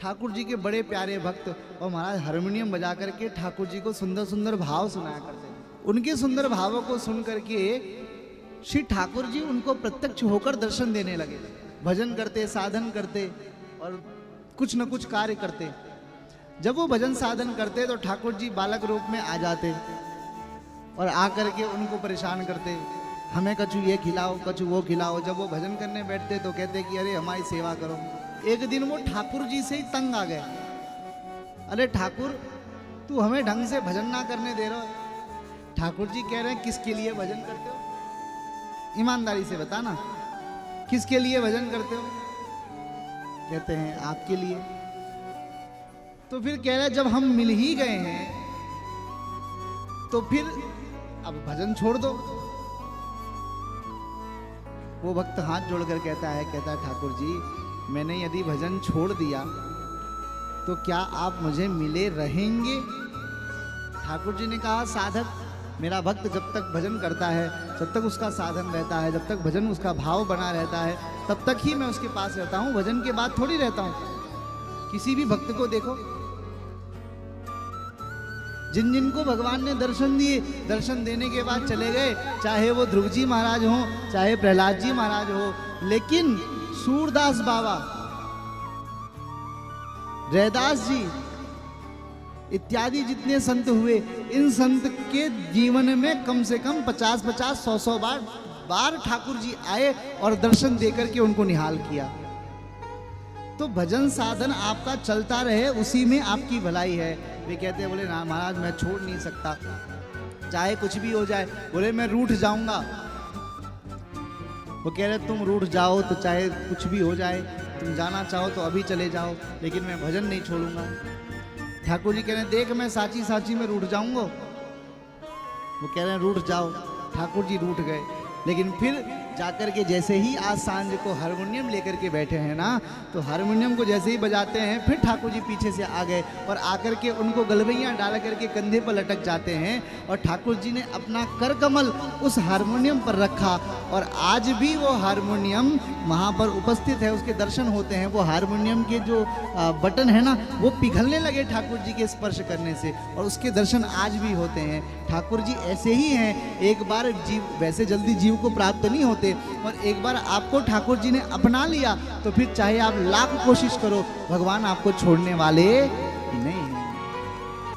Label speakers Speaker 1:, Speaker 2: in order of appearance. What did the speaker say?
Speaker 1: ठाकुर जी के बड़े प्यारे भक्त, और महाराज हारमोनियम बजा करके ठाकुर जी को सुंदर सुंदर भाव सुनाया करते थे। उनके सुंदर भावों को सुन करके श्री ठाकुर जी उनको प्रत्यक्ष होकर दर्शन देने लगे। भजन करते, साधन करते और कुछ न कुछ कार्य करते। जब वो भजन साधन करते तो ठाकुर जी बालक रूप में आ जाते और आकर के उनको परेशान करते, हमें कछु ये खिलाओ, कछु वो खिलाओ। जब वो भजन करने बैठते तो कहते कि अरे हमारी सेवा करो। एक दिन वो ठाकुर जी से ही तंग आ गए, अरे ठाकुर तू हमें ढंग से भजन ना करने दे रहा है। ठाकुर जी कह रहे हैं किसके लिए भजन करते हो, ईमानदारी से बताना, किसके लिए भजन करते हो? कहते हैं आपके लिए। तो फिर कह रहे जब हम मिल ही गए हैं तो फिर अब भजन छोड़ दो। वो भक्त हाथ जोड़कर कहता है ठाकुर जी मैंने यदि भजन छोड़ दिया तो क्या आप मुझे मिले रहेंगे? ठाकुर जी ने कहा साधक, मेरा भक्त जब तक भजन करता है, जब तक उसका साधन रहता है, जब तक भजन उसका भाव बना रहता है, तब तक ही मैं उसके पास रहता हूं। भजन के बाद थोड़ी रहता हूं। किसी भी भक्त को देखो, जिन जिन को भगवान ने दर्शन दिए, दर्शन देने के बाद चले गए, चाहे वो ध्रुव जी महाराज हो, चाहे प्रहलाद जी महाराज हो, लेकिन सूरदास बाबा, रैदास जी इत्यादि जितने संत हुए, इन संत के जीवन में कम से कम 50-50, 100-100 बार ठाकुर जी आए और दर्शन देकर के उनको निहाल किया। तो भजन साधन आपका चलता रहे, उसी में आपकी भलाई है। वे कहते हैं, बोले ना महाराज मैं छोड़ नहीं सकता, चाहे कुछ भी हो जाए। बोले मैं रूठ जाऊंगा। वो कह रहे तुम रूठ जाओ तो चाहे कुछ भी हो जाए, तुम जाना चाहो तो अभी चले जाओ, लेकिन मैं भजन नहीं छोड़ूंगा। ठाकुर जी कह रहे हैं देख मैं साची साची में रूठ जाऊंगा। वो कह रहे हैं रूठ जाओ। ठाकुर जी रूठ गए, लेकिन फिर जाकर के जैसे ही आज सांझ को हारमोनियम लेकर के बैठे हैं ना, तो हारमोनियम को जैसे ही बजाते हैं फिर ठाकुर जी पीछे से आ गए और आकर के उनको गलबैयाँ डाल करके कंधे पर लटक जाते हैं। और ठाकुर जी ने अपना कर कमल उस हारमोनियम पर रखा और आज भी वो हारमोनियम वहाँ पर उपस्थित है, उसके दर्शन होते हैं। वो हारमोनियम के जो बटन है ना, वो पिघलने लगे ठाकुर जी के स्पर्श करने से, और उसके दर्शन आज भी होते हैं। ठाकुर जी ऐसे ही हैं, एक बार जीव वैसे जल्दी जीव को प्राप्त नहीं होते, और एक बार आपको ठाकुर जी ने अपना लिया तो फिर चाहे आप लाख कोशिश करो, भगवान आपको छोड़ने वाले नहीं।